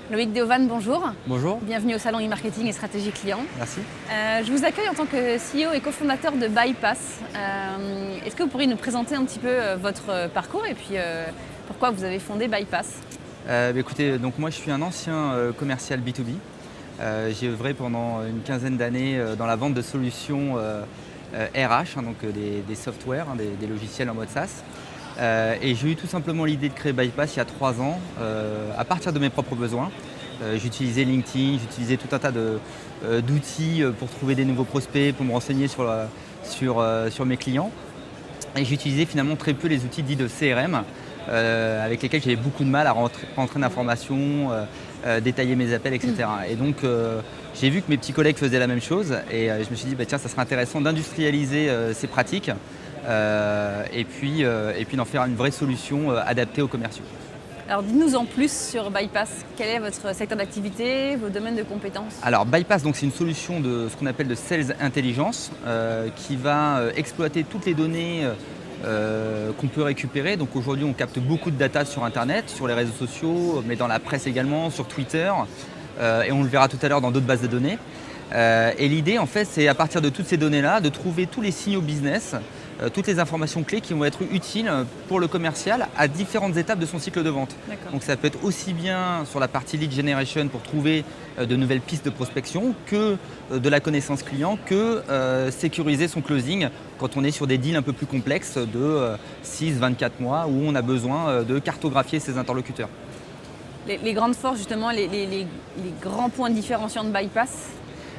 Loïc Deovan, bonjour. Bonjour. Bienvenue au salon e-marketing et stratégie client. Merci. Je vous accueille en tant que CEO et cofondateur de Bypass. Est-ce que vous pourriez nous présenter un petit peu votre parcours et puis pourquoi vous avez fondé Bypass? Écoutez, donc moi je suis un ancien commercial B2B. J'ai œuvré pendant une quinzaine d'années dans la vente de solutions RH, donc des softwares, des logiciels en mode SaaS. Et j'ai eu tout simplement l'idée de créer Bypass il y a 3 ans, à partir de mes propres besoins. J'utilisais LinkedIn, j'utilisais tout un tas d'outils pour trouver des nouveaux prospects, pour me renseigner sur mes clients. Et j'utilisais finalement très peu les outils dits de CRM, avec lesquels j'avais beaucoup de mal à rentrer d'informations, détailler mes appels, etc. Et donc j'ai vu que mes petits collègues faisaient la même chose et je me suis dit tiens, ça serait intéressant d'industrialiser ces pratiques et puis d'en faire une vraie solution adaptée aux commerciaux. Alors dites-nous en plus sur Bypass. Quel est votre secteur d'activité, vos domaines de compétences? Alors Bypass, c'est une solution de ce qu'on appelle de Sales Intelligence qui va exploiter toutes les données qu'on peut récupérer. Donc aujourd'hui on capte beaucoup de data sur Internet, sur les réseaux sociaux, mais dans la presse également, sur Twitter, et on le verra tout à l'heure dans d'autres bases de données. Et l'idée en fait c'est à partir de toutes ces données-là de trouver tous les signaux business, toutes les informations clés qui vont être utiles pour le commercial à différentes étapes de son cycle de vente. Donc ça peut être aussi bien sur la partie lead generation pour trouver de nouvelles pistes de prospection que de la connaissance client, que sécuriser son closing quand on est sur des deals un peu plus complexes de 6-24 mois où on a besoin de cartographier ses interlocuteurs. Les grandes forces justement, les grands points différenciants de Bypass?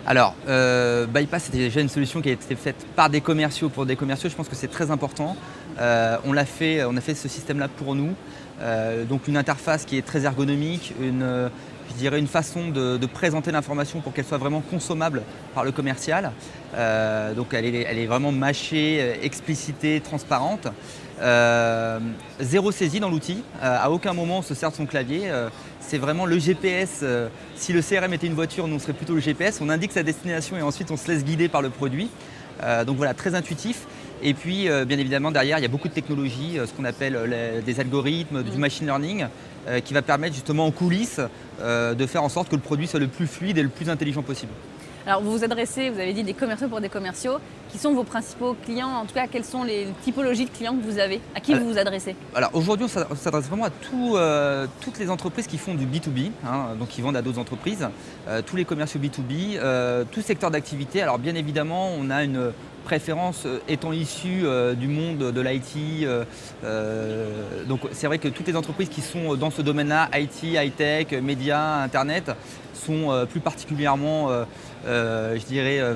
Alors, Bypass, c'était déjà une solution qui a été faite par des commerciaux pour des commerciaux. Je pense que c'est très important. On a fait ce système-là pour nous. Donc une interface qui est très ergonomique, une façon de présenter l'information pour qu'elle soit vraiment consommable par le commercial. Donc elle est vraiment mâchée, explicitée, transparente. Zéro saisie dans l'outil, à aucun moment on se sert de son clavier. C'est vraiment le GPS. Si le CRM était une voiture, nous on serait plutôt le GPS. On indique sa destination et ensuite on se laisse guider par le produit. Donc voilà, très intuitif. Et puis bien évidemment derrière il y a beaucoup de technologies, ce qu'on appelle des algorithmes, du machine learning, qui va permettre justement en coulisses de faire en sorte que le produit soit le plus fluide et le plus intelligent possible. Alors vous vous adressez, vous avez dit des commerciaux pour des commerciaux. Qui sont vos principaux clients? En tout cas, quelles sont les typologies de clients que vous avez? À qui vous vous adressez? Alors aujourd'hui, on s'adresse vraiment à toutes les entreprises qui font du B2B, donc qui vendent à d'autres entreprises, tous les commerciaux B2B, tout secteur d'activité. Alors bien évidemment, on a une préférence étant issu du monde de l'IT. Donc c'est vrai que toutes les entreprises qui sont dans ce domaine-là, IT, high-tech, médias, Internet, sont plus particulièrement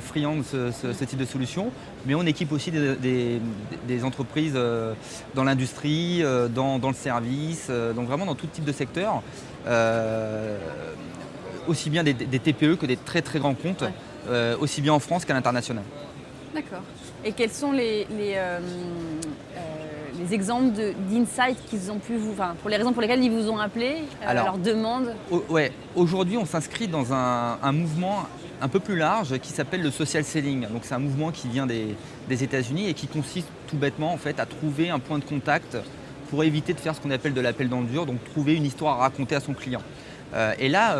friands de ce type de solution. Mais on équipe aussi des entreprises dans l'industrie, dans le service, donc vraiment dans tout type de secteur. Aussi bien des TPE que des très très grands comptes, aussi bien en France qu'à l'international. D'accord. Et quels sont les exemples d'insights qu'ils ont pu pour les raisons pour lesquelles ils vous ont appelé, leur demande? Aujourd'hui, on s'inscrit dans un mouvement un peu plus large qui s'appelle le social selling. Donc c'est un mouvement qui vient des États-Unis et qui consiste tout bêtement en fait à trouver un point de contact pour éviter de faire ce qu'on appelle de l'appel dans le dur, donc trouver une histoire à raconter à son client. Et là,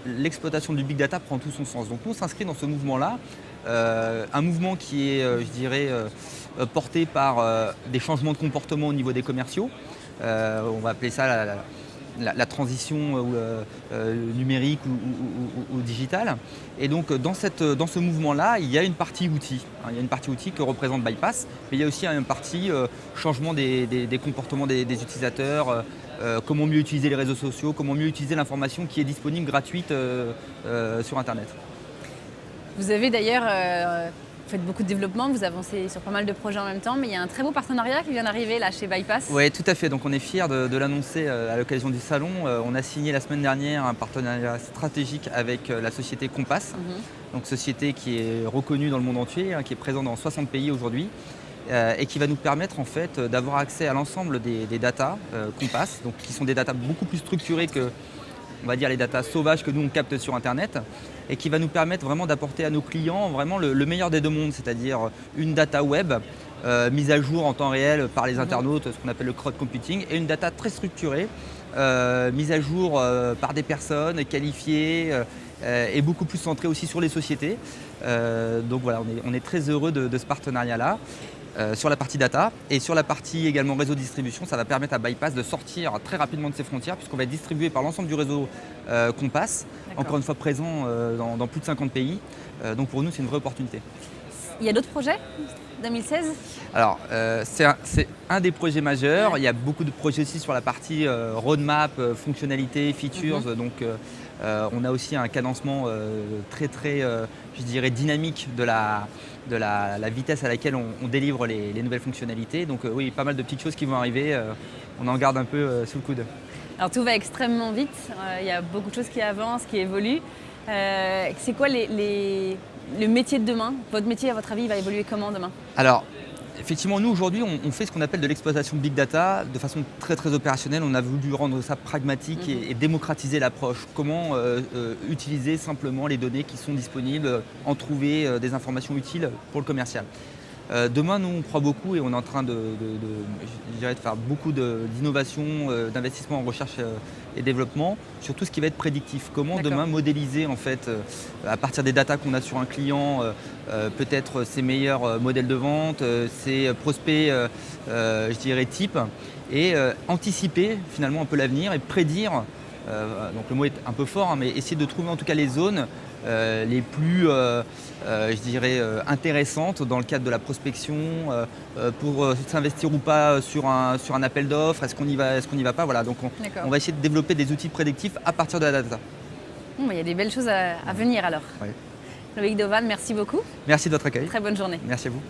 l'exploitation du big data prend tout son sens. Donc nous, on s'inscrit dans ce mouvement-là, un mouvement qui est, porté par des changements de comportement au niveau des commerciaux. On va appeler ça la transition numérique ou digitale. Et donc dans ce mouvement-là, il y a une partie outils. Il y a une partie outils que représente Bypass, mais il y a aussi une partie changement des comportements des utilisateurs, comment mieux utiliser les réseaux sociaux, comment mieux utiliser l'information qui est disponible gratuite sur Internet. Vous avez d'ailleurs vous faites beaucoup de développement, vous avancez sur pas mal de projets en même temps, mais il y a un très beau partenariat qui vient d'arriver là chez Bypass. Oui, tout à fait. Donc on est fiers de l'annoncer à l'occasion du salon. On a signé la semaine dernière un partenariat stratégique avec la société Compass, donc société qui est reconnue dans le monde entier, qui est présente dans 60 pays aujourd'hui. Et qui va nous permettre en fait d'avoir accès à l'ensemble des datas Compass, donc qui sont des datas beaucoup plus structurées que, on va dire, les datas sauvages que nous on capte sur Internet, et qui va nous permettre vraiment d'apporter à nos clients vraiment le meilleur des deux mondes, c'est-à-dire une data web mise à jour en temps réel par les internautes, ce qu'on appelle le crowd computing, et une data très structurée, mise à jour par des personnes qualifiées et beaucoup plus centrée aussi sur les sociétés. Donc voilà, on est très heureux de ce partenariat-là. Sur la partie data et sur la partie également réseau de distribution, ça va permettre à Bypass de sortir très rapidement de ses frontières puisqu'on va être distribué par l'ensemble du réseau Compass, encore une fois présent dans plus de 50 pays. Donc pour nous, c'est une vraie opportunité. Il y a d'autres projets 2016? Alors, c'est un des projets majeurs. Il y a beaucoup de projets aussi sur la partie roadmap, fonctionnalités, features. Donc, on a aussi un cadencement très, je dirais, dynamique de la vitesse à laquelle on délivre les nouvelles fonctionnalités. Donc, oui, pas mal de petites choses qui vont arriver. On en garde un peu sous le coude. Alors, tout va extrêmement vite. Il y a beaucoup de choses qui avancent, qui évoluent. C'est quoi le métier de demain? Votre métier, à votre avis, va évoluer comment demain? Alors, effectivement, nous aujourd'hui, on fait ce qu'on appelle de l'exploitation big data de façon très opérationnelle. On a voulu rendre ça pragmatique et démocratiser l'approche. Comment utiliser simplement les données qui sont disponibles, en trouver des informations utiles pour le commercial. Demain, nous, on croit beaucoup et on est en train de faire beaucoup d'innovation, d'investissement en recherche et développement sur tout ce qui va être prédictif. Comment demain modéliser en fait, à partir des datas qu'on a sur un client, peut-être ses meilleurs modèles de vente, ses prospects, je dirais, types, et anticiper finalement un peu l'avenir et prédire. Donc le mot est un peu fort, hein, mais essayer de trouver en tout cas les zones les plus, je dirais, intéressantes dans le cadre de la prospection pour s'investir ou pas sur un appel d'offres. Est-ce qu'on y va, est-ce qu'on n'y va pas? Voilà, donc on va essayer de développer des outils prédictifs à partir de la data. Il y a des belles choses à venir alors. Ouais. Loïc Doval, merci beaucoup. Merci de votre accueil. Très bonne journée. Merci à vous.